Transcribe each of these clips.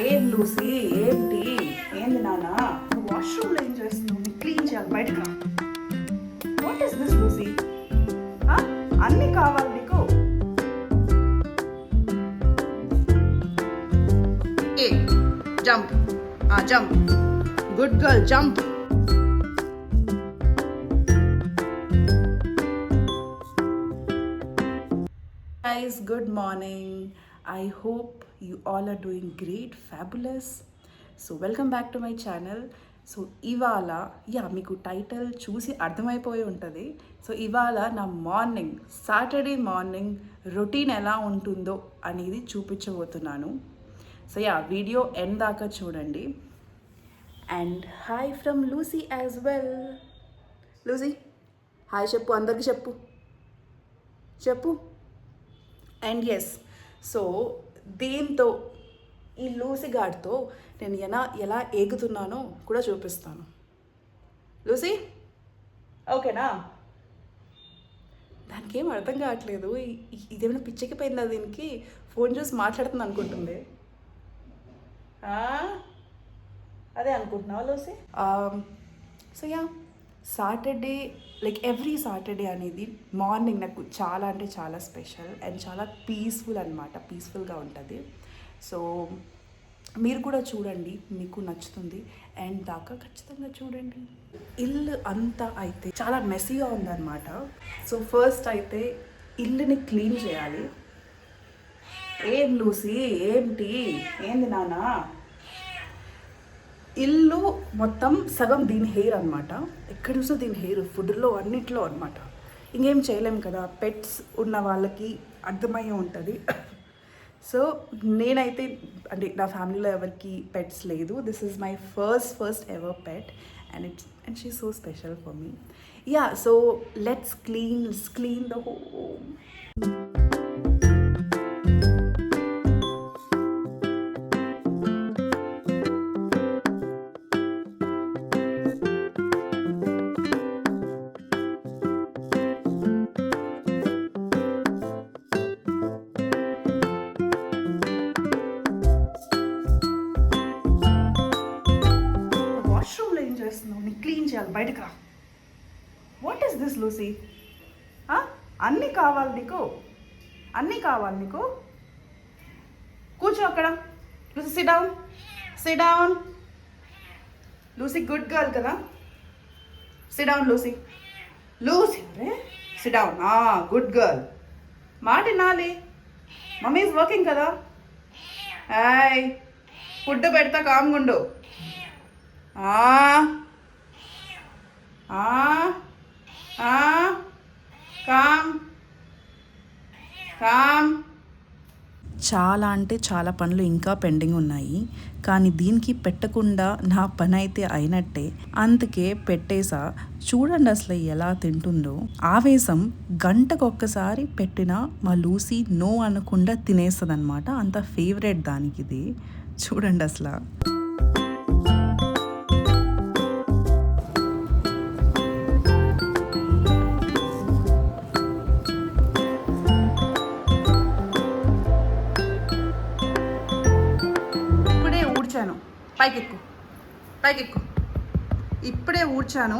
ఏం లూసీ ఏంటి ఏంది నాన్న నువ్వు వాష్రూమ్లో ఏం చేస్తున్నావు నీ క్లీన్ చేయాలి బయటకు రా. What is this Lucy? అన్నీ కావాలి నీకు. ఏ jump jump good girl jump. Guys, good morning. I hope you all are doing great, fabulous. So welcome back to my channel. So ఇవాళ మీకు టైటిల్ చూసి అర్థమైపోయి ఉంటుంది. సో ఇవాళ నా మార్నింగ్ సాటర్డే మార్నింగ్ రొటీన్ ఎలా ఉంటుందో అనేది చూపించబోతున్నాను. సో వీడియో ఎండ్ దాకా చూడండి. And hi from Lucy as well. Lucy hi చెప్పు, అందరికి చెప్పు చెప్పు. అండ్ ఎస్, సో దీంతో ఈ లూసీ గార్డ్తో నేను ఎలా ఏగుతున్నానో కూడా చూపిస్తాను. లూసీ ఓకేనా? దానికి ఏం అర్థం కావట్లేదు. ఇదేమైనా పిచ్చెక్కిపోయిందా దీనికి? ఫోన్ చూసి మాట్లాడుతుంది అనుకుంటుంది. అదే అనుకుంటున్నావా Lucy? So Saturday like every Saturday అనేది మార్నింగ్ నాకు చాలా అంటే చాలా స్పెషల్ అండ్ చాలా పీస్ఫుల్ అనమాట. పీస్ఫుల్గా ఉంటుంది. సో మీరు కూడా చూడండి, మీకు నచ్చుతుంది. అండ్ దాకా ఖచ్చితంగా చూడండి. ఇల్లు అంతా అయితే చాలా మెస్సీగా ఉందన్నమాట. సో ఫస్ట్ అయితే ఇల్లుని క్లీన్ చేయాలి. ఏం లూసీ ఏంటి ఏంది నాన్న? ఇల్లు మొత్తం సగం దీని హెయిర్ అనమాట. ఎక్కడ చూసినా దీని హెయిర్, ఫుడ్లో అన్నిట్లో అనమాట. ఇంకేం చేయలేము కదా, పెట్స్ ఉన్న వాళ్ళకి అర్థమయ్యే ఉంటుంది. సో నేనైతే అంటే నా ఫ్యామిలీలో ఎవరికి పెట్స్ లేదు. This is my first ever pet and she so special for me. So let's clean the home. Clean చేయాలి బయటకు రా. What is this Lucy? అన్నీ కావాలి నీకు, అన్నీ కావాలి నీకు. కూర్చో అక్కడ. Lucy sit down, sit down. Lucy good girl కదా. Sit down Lucy. లూసీ అరే సిట్ డౌన్. Good girl. మాట వినాలి. మమ్మీ ఈజ్ వర్కింగ్ కదా. హాయ్ ఫుడ్ పెడతా కామ్గుండు. చాలా అంటే చాలా పనులు ఇంకా పెండింగ్ ఉన్నాయి. కానీ దీనికి పెట్టకుండా నా పని అయితే అయినట్టే. అందుకే పెట్టేసా. చూడండి అసలు ఎలా తింటుందో. ఆవేశం గంటకొక్కసారి పెట్టినా మా లూసీ నో అనకుండా తినేస్తుంది అనమాట. అంత ఫేవరెట్ దానికి ఇది. చూడండి అసలు. పైకెక్కు. ఇప్పుడే ఊడ్చాను.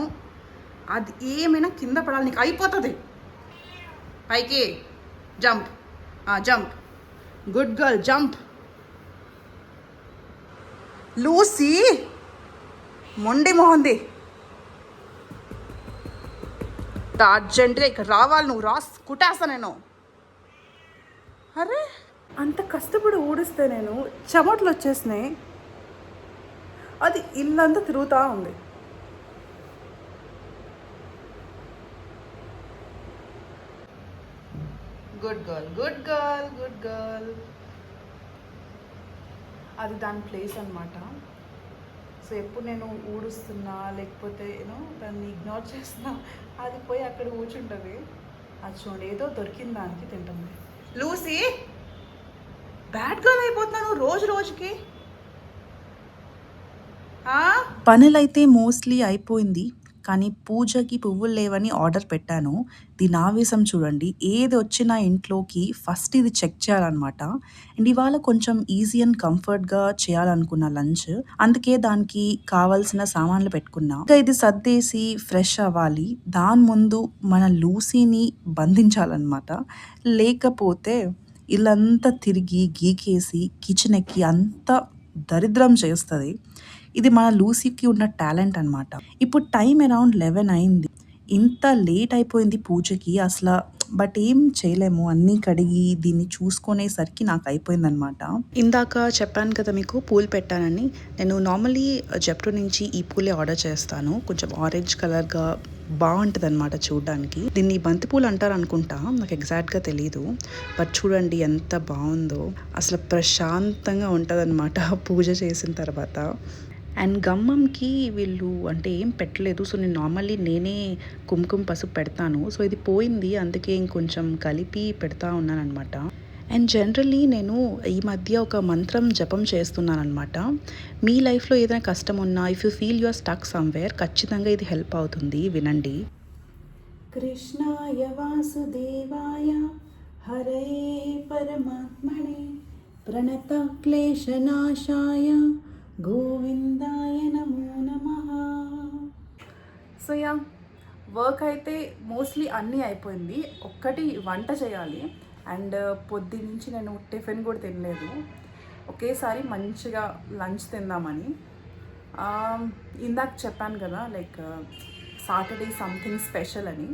అది ఏమైనా కింద పడాలి, నీకు అయిపోతుంది. పైకి jump jump good girl jump. Lucy మొండి మొహంది. అర్జెంటుగా ఇక్కడ రావాలి నువ్వు. కుట్టేస్తా నేను. అరే అంత కష్టపడి ఊడిస్తే నేను చెమటలు వచ్చేసినాయి. అది ఇల్లంతా తిరుగుతూ ఉంది. Good girl good girl good girl. అది దాని ప్లేస్ అనమాట. సో ఎప్పుడు నేను ఊడుస్తున్నా లేకపోతే దాన్ని ఇగ్నోర్ చేస్తున్నా, అది పోయి అక్కడ కూర్చుంటుంది. అది చూడండి ఏదో దొరికింది దానికి తింటుంది. లూసీ బ్యాడ్ గర్ల్ అయిపోతున్నాను రోజు రోజుకి. పనులైతే మోస్ట్లీ అయిపోయింది. కానీ పూజకి పువ్వులు లేవని ఆర్డర్ పెట్టాను. దీని ఆవేశం చూడండి. ఏది వచ్చినా ఇంట్లోకి ఫస్ట్ ఇది చెక్ చేయాలనమాట. అండ్ ఇవాళ కొంచెం ఈజీ అండ్ కంఫర్ట్‌గా చేయాలనుకున్న లంచ్. అందుకే దానికి కావాల్సిన సామాన్లు పెట్టుకున్నా. ఇంకా ఇది సర్దేసి ఫ్రెష్ అవ్వాలి. దాని ముందు మన లూసీని బంధించాలనమాట. లేకపోతే ఇల్లంతా తిరిగి గీకేసి కిచెన్ ఎక్కి అంతా దరిద్రం చేస్తది. ఇది మన లూసీకి ఉన్న టాలెంట్ అనమాట. ఇప్పుడు టైం అరౌండ్ 11 అయింది. ఇంత లేట్ అయిపోయింది పూజకి అసల. బట్ ఏం చేయలేము. అన్నీ కడిగి దీన్ని చూసుకునేసరికి నాకు అయిపోయిందనమాట. ఇందాక చెప్పాను కదా మీకు పూలు పెట్టానని. నేను నార్మల్లీ జెప్టో నుంచి ఈ పూలే ఆర్డర్ చేస్తాను. కొంచెం ఆరెంజ్ కలర్‌గా బావుంటదనమాట చూడ్డానికి. దీన్ని బంతిపూలు అంటారనుకుంటా. నాకు ఎగ్జాక్ట్‌గా తెలీదు. బట్ చూడండి ఎంత బావుందో. అసలు ప్రశాంతంగా ఉంటదనమాట పూజ చేసిన తర్వాత. అండ్ గమ్మంకి వీళ్ళు అంటే ఏం పెట్టలేదు. సో నేను నార్మల్లీ నేనే కుంకుమ పసుపు పెడతాను. సో ఇది పోయింది. అందుకే ఇంకొంచెం కలిపి పెడతా ఉన్నాననమాట. అండ్ జనరల్లీ నేను ఈ మధ్య ఒక మంత్రం జపం చేస్తున్నాననమాట. మీ లైఫ్‌లో ఏదైనా కష్టం ఉన్నా if you feel you are stuck somewhere ఖచ్చితంగా ఇది హెల్ప్ అవుతుంది. వినండి. కృష్ణాయ వాసుదేవాయ హరయే పరమాత్మనే ప్రణత క్లేశనాశాయ గోవిందాయ నమో నమః. సో యా వర్క్ అయితే మోస్ట్లీ అన్నీ అయిపోయింది. ఒక్కటి వంట చేయాలి. అండ్ పొద్దున్నుంచి నేను టిఫిన్ కూడా తినలేదు. ఒకేసారి మంచిగా లంచ్ తిందామని. ఇందాక చెప్పాను కదా లైక్ సాటర్డే సంథింగ్ స్పెషల్ అని.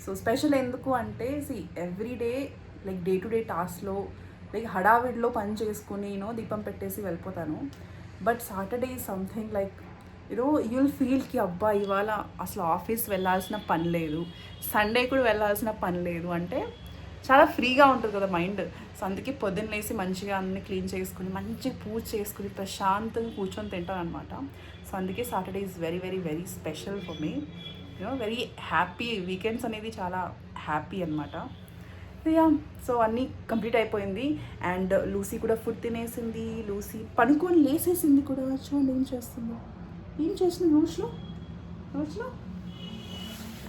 సో స్పెషల్ ఎందుకు అంటే everyday like day to day టాస్క్లో లైక్ హడావిడిలో పని చేసుకుని దీపం పెట్టేసి వెళ్ళిపోతాను. But Saturday is something like you'll ఫీల్కి అబ్బా ఇవాళ అసలు ఆఫీస్ వెళ్ళాల్సిన పని లేదు, సండే కూడా వెళ్ళాల్సిన పని లేదు అంటే చాలా ఫ్రీగా ఉంటుంది కదా మైండ్. సో అందుకే పొద్దున్న లేసి మంచిగా అన్ని క్లీన్ చేసుకుని మంచిగా పూజ చేసుకుని ప్రశాంతంగా కూర్చొని తింటాను అనమాట. సో అందుకే Saturday is very very very special for me. Very happy. Weekends అనేది చాలా హ్యాపీ అనమాట. యా సో అన్నీ కంప్లీట్ అయిపోయింది. అండ్ లూసీ కూడా ఫుడ్ తినేసింది. లూసీ పనుకొని లేసేసింది కూడా. చూడండి ఏం చేస్తుందో. ఏం చేసింది రోజులో.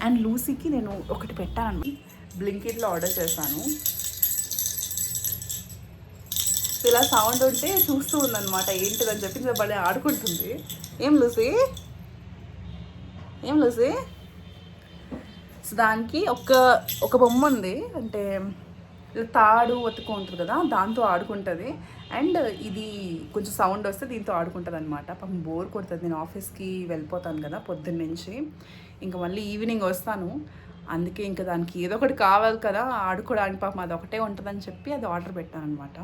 అండ్ లూసీకి నేను ఒకటి పెట్టాను. బ్లింకిట్లో ఆర్డర్ చేశాను. సో ఇలా సౌండ్ ఉంటే చూస్తూ ఉందన్నమాట ఏంటిదని చెప్పి భలే ఆడుకుంటుంది. ఏం లూసీ. సో దానికి ఒక బొమ్మ ఉంది. అంటే తాడు ఒత్తుకుంటుంది కదా దాంతో ఆడుకుంటుంది. అండ్ ఇది కొంచెం సౌండ్ వస్తే దీంతో ఆడుకుంటుంది అనమాట. పాపం బోర్ కొడుతుంది. నేను ఆఫీస్కి వెళ్ళిపోతాను కదా పొద్దున్న నుంచి. ఇంకా మళ్ళీ ఈవినింగ్ వస్తాను. అందుకే ఇంకా దానికి ఏదో ఒకటి కావాలి కదా ఆడుకోవడానికి. పాపం అది ఒకటే ఉంటుందని చెప్పి అది ఆర్డర్ పెట్టాను అనమాట.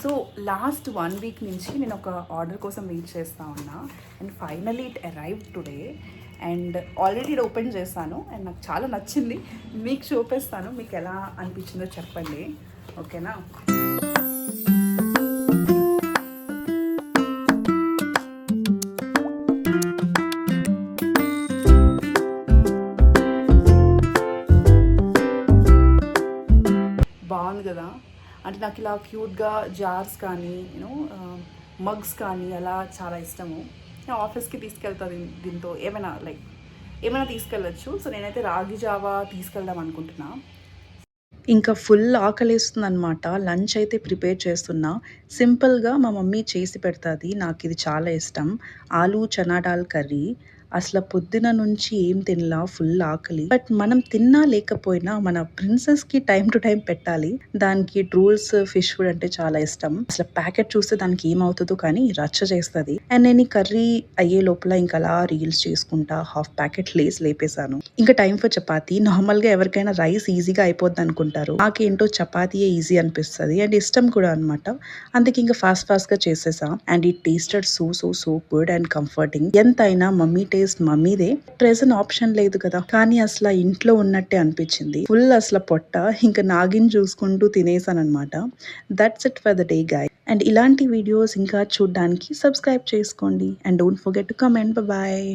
సో లాస్ట్ 1 వీక్ నుంచి నేను ఒక ఆర్డర్ కోసం వెయిట్ చేస్తూ ఉన్నా. And finally it arrived today. And already ఇది ఓపెన్ చేస్తాను. అండ్ నాకు చాలా నచ్చింది. మీకు చూపిస్తాను. మీకు ఎలా అనిపించిందో చెప్పండి. ఓకేనా. బాగుంది కదా. అంటే నాకు ఇలా క్యూట్గా జార్స్ కానీ మగ్స్ కానీ అలా చాలా ఇష్టము. నేను ఆఫీస్కి తీసుకెళ్తాను దీంతో. ఏమైనా తీసుకెళ్ళచ్చు. సో నేనైతే రాగి జావా తీసుకెళ్దాం అనుకుంటున్నా. ఇంకా ఫుల్ ఆకలేస్తుంది అనమాట. లంచ్ అయితే ప్రిపేర్ చేస్తున్నా. సింపుల్గా మా మమ్మీ చేసి పెడుతుంది. నాకు ఇది చాలా ఇష్టం. ఆలూ చనా దాల్ కర్రీ. అసలు పొద్దున నుంచి ఏం తినలా. ఫుల్ ఆకలి. బట్ మనం తిన్నా లేకపోయినా మన ప్రిన్సెస్కి టైం టు టైం పెట్టాలి. దానికి రూల్స్ ఫిష్ ఫుడ్ అంటే చాలా ఇష్టం. అసలు ప్యాకెట్ చూస్తే దానికి ఏమవుతుందో కానీ రచ్చ చేస్తుంది. అండ్ నేను ఈ కర్రీ అయ్యే లోపల ఇంకా అలా రీల్స్ చేసుకుంటా హాఫ్ ప్యాకెట్ లేస్ లేపేశాను. ఇంకా టైం ఫర్ చపాతీ. నార్మల్గా ఎవరికైనా రైస్ ఈజీగా అయిపోద్ది అనుకుంటారు. నాకేంటో చపాతీయే ఈజీ అనిపిస్తుంది అండ్ ఇష్టం కూడా అనమాట. అందుకే ఇంకా ఫాస్ట్గా చేసేసా. And it tasted so good and comforting. ఎంతైనా మమ్మీ టేస్ట్ మమ్మీదే. ప్రెజెంట్ ఆప్షన్ లేదు కదా. కానీ అసలు ఇంట్లో ఉన్నట్టే అనిపించింది. ఫుల్ అసలు పొట్ట ఇంకా నాగిని చూసుకుంటూ తినేసాను అనమాట. That's it for the day guys. And ఇలాంటి వీడియోస్ ఇంకా చూడడానికి సబ్స్క్రైబ్ చేసుకోండి. And don't forget to comment. Bye.